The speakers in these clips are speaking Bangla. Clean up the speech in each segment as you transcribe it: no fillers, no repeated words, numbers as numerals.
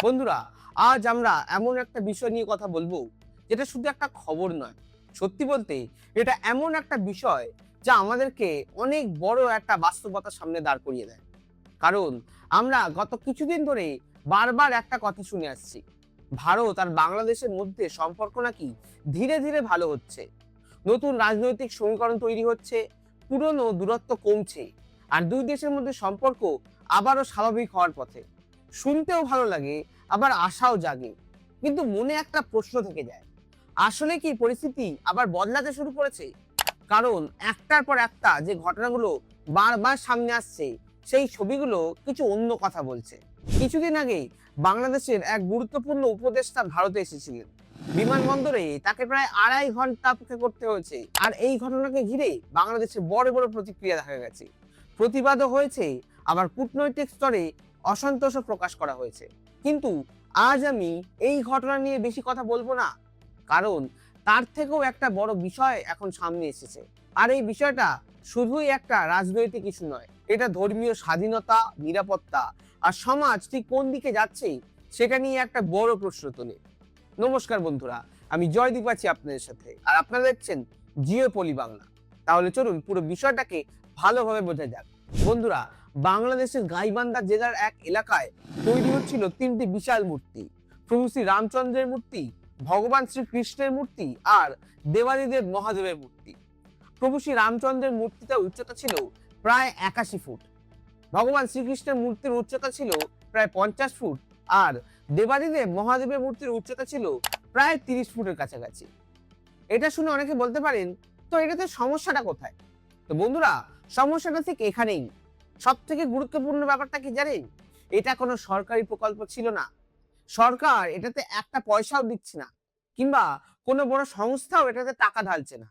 বন্ধুরা, আজ আমরা এমন একটা বিষয় নিয়ে কথা বলবো যেটা শুধু একটা খবর নয়, সত্যি বলতে এটা এমন একটা বিষয় যা আমাদেরকে অনেক বড় একটা বাস্তবতার সামনে দাঁড় করিয়ে দেয়। কারণ আমরা গত কিছুদিন ধরে বারবার একটা কথা শুনে আসছি, ভারত আর বাংলাদেশের মধ্যে সম্পর্ক নাকি ধীরে ধীরে ভালো হচ্ছে, নতুন রাজনৈতিক সমীকরণ তৈরি হচ্ছে, পুরনো দূরত্ব কমছে, আর দুই দেশের মধ্যে সম্পর্ক আবারও স্বাভাবিক হওয়ার পথে। শুনতেও ভালো লাগে, আবার আশাও জাগে। কিন্তু মনে একটা প্রশ্ন থেকে যায়, আসলে কি পরিস্থিতি আবার বদলাতে শুরু করেছে? কারণ একটার পর একটা যে ঘটনাগুলো বারবার সামনে আসছে, সেই ছবিগুলো কিছু অন্য কথা বলছে। কিছুদিন আগেই বাংলাদেশের এক গুরুত্বপূর্ণ উপদেষ্টা ভারতে এসেছিলেন। বিমানবন্দরে তাকে প্রায় 2.5 ঘন্টা অপেক্ষা করতে হয়েছে। আর এই ঘটনাকে ঘিরে বাংলাদেশে বড় বড় প্রতিক্রিয়া দেখা গেছে, প্রতিবাদও হয়েছে, আবার কূটনৈতিক স্তরে অসন্তোষও প্রকাশ করা হয়েছে। কিন্তু আজ আমি এই ঘটনা নিয়ে বেশি কথা বলবো না, কারণ তার থেকেও একটা বড় বিষয় এখন সামনে এসেছে। আর এই বিষয়টা শুধুই একটা রাজনৈতিক ইস্যু নয়, এটা ধর্মীয় স্বাধীনতা, নিরাপত্তা আর সমাজ ঠিক কোন দিকে যাচ্ছে সেটা নিয়ে একটা বড় প্রশ্ন তোলে। নমস্কার বন্ধুরা, আমি জয়দীপ আছি আপনাদের সাথে, আর আপনারা দেখছেন জিও পলি বাংলা। তাহলে চলুন পুরো বিষয়টাকে ভালোভাবে বোঝা যাক। বন্ধুরা, বাংলাদেশের গাইবান্ধা জেলার এক এলাকায় তৈরি হচ্ছিল 3টি বিশাল মূর্তি: প্রভু শ্রী রামচন্দ্রের মূর্তি, ভগবান শ্রীকৃষ্ণের মূর্তি আর দেবাদিদেব মহাদেবের মূর্তি। প্রভু শ্রী রামচন্দ্রের মূর্তিটার উচ্চতা ছিল প্রায় 81 ফুট, ভগবান শ্রীকৃষ্ণের মূর্তির উচ্চতা ছিল প্রায় 50 ফুট, আর দেবাদিদেব মহাদেবের মূর্তির উচ্চতা ছিল প্রায় 30 ফুটের কাছাকাছি। এটা শুনে অনেকে বলতে পারেন, তো এটাতে সমস্যাটা কোথায়? তো বন্ধুরা, সমস্যাটা ঠিক এখানেই। সব থেকে গুরুত্বপূর্ণ ব্যাপারটা কি জানেন? এটা কোনো সরকারি প্রকল্প ছিল না। সরকার এটাতে একটা পয়সাও দিচ্ছে না, কিংবা কোনো বড় সংস্থাও এটাতে টাকা ঢালছে না।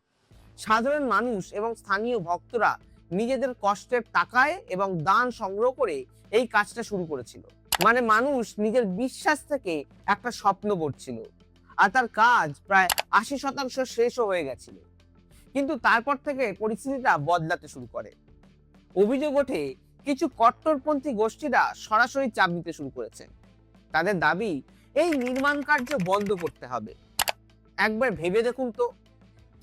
সাধারণ মানুষ এবং স্থানীয় ভক্তরা নিজেদের কষ্টের টাকায় এবং দান সংগ্রহ করে এই কাজটা শুরু করেছিল। মানে মানুষ নিজের বিশ্বাস থেকে একটা স্বপ্ন গড়ছিল, আর তার কাজ প্রায় 80% শেষও হয়ে গেছিল। কিন্তু তারপর থেকে পরিস্থিতিটা বদলাতে শুরু করে। অভিযোগ ওঠে, কিছু কট্টরপন্থী গোষ্ঠীরা সরাসরি চাপ দিতে শুরু করেছে। তাদের দাবি, এই নির্মাণ কার্য বন্ধ করতে হবে। একবার ভেবে দেখুন তো,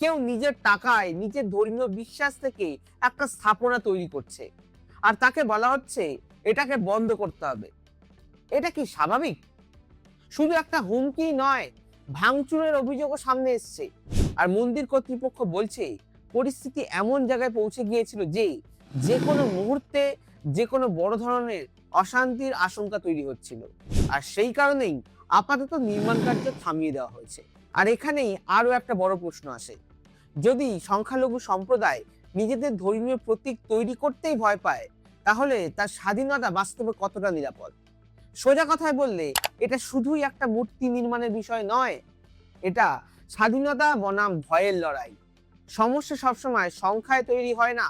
কেউ নিজের টাকায় নিজের ধর্মীয় বিশ্বাস থেকে একটা স্থাপনা তৈরি করছে, আর তাকে বলা হচ্ছে এটাকে বন্ধ করতে হবে। এটা কি স্বাভাবিক? শুধু একটা হুমকি নয়, ভাঙচুরের অভিযোগও সামনে এসছে। আর মন্দির কর্তৃপক্ষ বলছে, পরিস্থিতি এমন জায়গায় পৌঁছে গিয়েছিল যে যে কোনো মুহূর্তে যে কোনো বড় ধরনের অশান্তির আশঙ্কা তৈরি হচ্ছিল। আর সেই কারণেই আপাতত নির্মাণ কার্য থামিয়ে দেওয়া হয়েছে। আর এখানেই আরো একটা বড় প্রশ্ন আসে, যদি সংখ্যালঘু সম্প্রদায় নিজেদের ধর্মীয় প্রতীক তৈরি করতেই ভয় পায়, তাহলে তার স্বাধীনতা বাস্তবে কতটা নিরাপদ? সোজা কথায় বললে, এটা শুধুই একটা মূর্তি নির্মাণের বিষয় নয়, এটা স্বাধীনতা বনাম ভয়ের লড়াই। সমস্যা সবসময় সংখ্যায় তৈরি হয় না,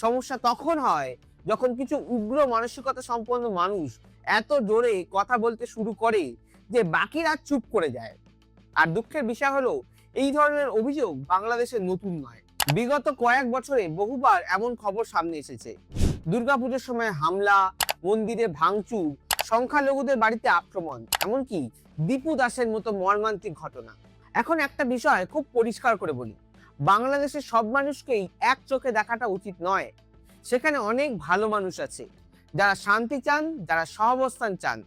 সমস্যা তখন হয় যখন কিছু উগ্র মানসিকতা সম্পন্ন মানুষ এত জোরে কথা বলতে শুরু করে যে বাকিরা চুপ করে যায়। আর দুঃখের বিষয় হলো, এই ধরনের অভিযোগ বাংলাদেশের নতুন নয়। বিগত কয়েক বছরে বহুবার এমন খবর সামনে এসেছে। দুর্গাপুজোর সময় হামলা, মন্দিরে ভাঙচুর, সংখ্যালঘুদের বাড়িতে আক্রমণ, এমনকি দীপু দাসের মতো মর্মান্তিক ঘটনা। এখন একটা বিষয় খুব পরিষ্কার করে বলি, বাংলাদেশের সব মানুষকেই এক চোখে দেখাটা উচিত নয়। সেখানে অনেক ভালো মানুষ আছে, যারা শান্তি চান, যারা সহাবস্থান চান।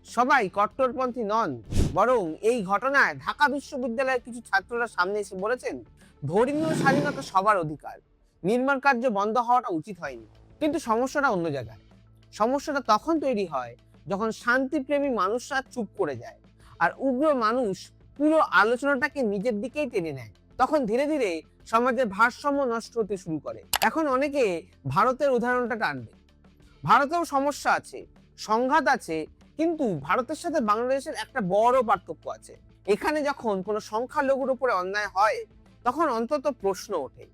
সবাই কট্টরপন্থী নন। বরং এই ঘটনায় ঢাকা বিশ্ববিদ্যালয়ের কিছু ছাত্ররা সামনে এসে বলেছেন, ধর্মীয় স্বাধীনতা সবার অধিকার, নির্মাণ কার্য বন্ধ হওয়াটা উচিত হয়নি। কিন্তু সমস্যাটা অন্য জায়গায়। সমস্যাটা তখন তৈরি হয় যখন শান্তিপ্রেমী মানুষরা চুপ করে যায়, আর উগ্র মানুষ পুরো আলোচনাটাকে নিজের দিকেই টেনে নেয়। তখন ধীরে ধীরে সমাজের ভারসাম্য নষ্ট হতে শুরু করে। এখন অনেকে ভারতের উদাহরণটা টানবে। ভারতেও সমস্যা আছে, সংঘাত আছে, কিন্তু ভারতের সাথে বাংলাদেশের একটা বড় পার্থক্য আছে। এখানে যখন কোনো সংখ্যালঘুর উপরে অন্যায় হয়, তখন অন্তত প্রশ্ন ওঠে,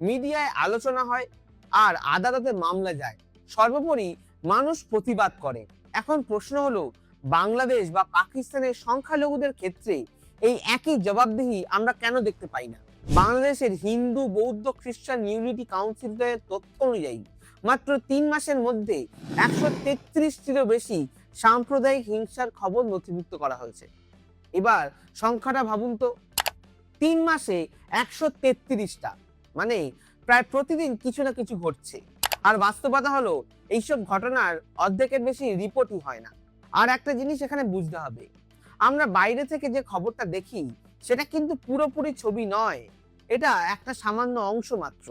মিডিয়ায় আলোচনা হয়, আর আদালতে মামলা যায়। সর্বোপরি মানুষ প্রতিবাদ করে। এখন প্রশ্ন হলো, বাংলাদেশ বা পাকিস্তানের সংখ্যালঘুদের ক্ষেত্রে এই একই জবাবদিহি আমরা কেন দেখতে পাই না? বাংলাদেশের হিন্দু, বৌদ্ধ, খ্রিস্টান ইউনিটি কাউন্সিলের তথ্য অনুযায়ী মাত্র 3 মাসের মধ্যে 133টিরও বেশি সাম্প্রদায়িক হিংসার খবর নথিভুক্ত করা হয়েছে। এবার সংখ্যাটা ভাবুন তো, 3 মাসে 133টা, মানে প্রায় প্রতিদিন কিছু না কিছু ঘটছে। আর বাস্তবতা হলো এইসব ঘটনার অর্ধেকের বেশি রিপোর্টই হয় না। আর একটা জিনিস এখানে বুঝতে হবে, আমরা বাইরে থেকে যে খবরটা দেখি সেটা কিন্তু পুরোপুরি ছবি নয়, এটা একটা সামান্য অংশ মাত্র।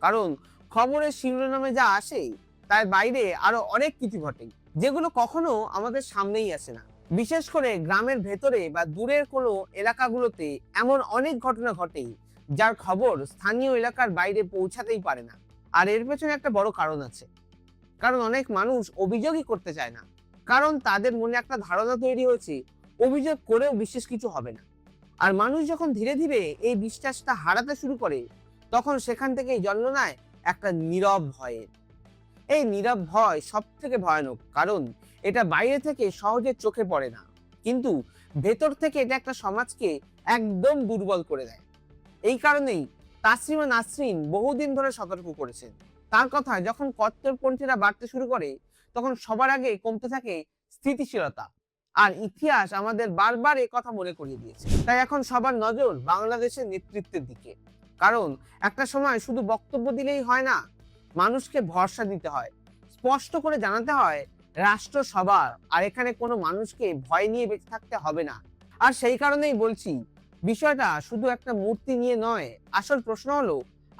কারণ খবরের শিরোনামে যা আসে তার বাইরে আরো অনেক কিছু ঘটে, যেগুলো কখনো আমাদের সামনেই আসে না। বিশেষ করে গ্রামের ভেতরে বা দূরের কোনো এলাকাগুলোতে এমন অনেক ঘটনা ঘটে যার খবর স্থানীয় এলাকার বাইরে পৌঁছাতেই পারে না। আর এর পেছনে একটা বড় কারণ আছে। কারণ অনেক মানুষ অভিযোগই করতে চায় না, কারণ তাদের মনে একটা ধারণা তৈরি হয়েছে অভিযোগ করেও বিশেষ কিছু হবে না। আর মানুষ যখন ধীরে ধীরে এই বিশ্বাসটা হারাতে শুরু করে, তখন সেখান থেকেই জন্ম নেয় একটা নীরব ভয়ের। এই নীরব ভয় সব থেকে ভয়ানক, কারণ এটা বাইরে থেকে সহজে চোখে পড়ে না, কিন্তু ভেতর থেকে এটা একটা সমাজকে একদম দুর্বল করে দেয়। এই কারণেই তাসরিমা নাসরিন বহুদিন ধরে সতর্ক করেছেন। তার কথায় যখন কট্টরপন্থীরা বাড়তে শুরু করে, তখন সবার আগে কমতে থাকে স্থিতিশীলতা। আর ইতিহাস আমাদের বারবার এই কথা মনে করিয়ে দিয়েছে। তাই এখন সবার নজর বাংলাদেশের নেতৃত্বের দিকে। কারণ একটা সময় শুধু বক্তব্য দিলেই হয় না, মানুষকে ভরসা দিতে হয়, স্পষ্ট করে জানাতে হয় রাষ্ট্র সবার, আর এখানে কোনো মানুষকে ভয় নিয়ে বেঁচে থাকতে হবে না। আর সেই কারণেই বলছি, বিষয়টা শুধু একটা মূর্তি নিয়ে নয়, আসল প্রশ্ন হলো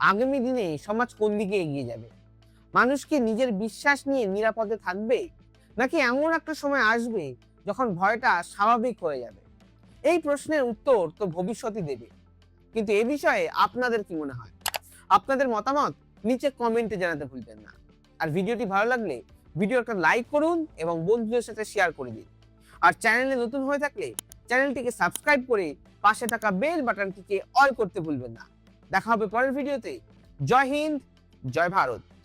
আগামী দিনে সমাজ কোন দিকে এগিয়ে যাবে। মানুষ কি নিজের বিশ্বাস নিয়ে নিরাপদে থাকবে, নাকি এমন একটা সময় আসবে যখন ভয়টা স্বাভাবিক হয়ে যাবে? এই প্রশ্নের উত্তর তো ভবিষ্যতই দেবে। কিন্তু এ বিষয়ে আপনাদের কি মনে হয়? আপনাদের মতামত নিচে কমেন্টে জানাতে ভুলবেন না। আর ভিডিওটি ভালো লাগলে ভিডিওটা লাইক করুন এবং বন্ধুদের সাথে শেয়ার করে দিন। আর চ্যানেলে নতুন হয়ে থাকলে চ্যানেলটিকে সাবস্ক্রাইব করে পাশে থাকা বেল বাটনটিকে অল করতে ভুলবেন না। দেখা হবে পরের ভিডিওতে। জয় হিন্দ, জয় ভারত।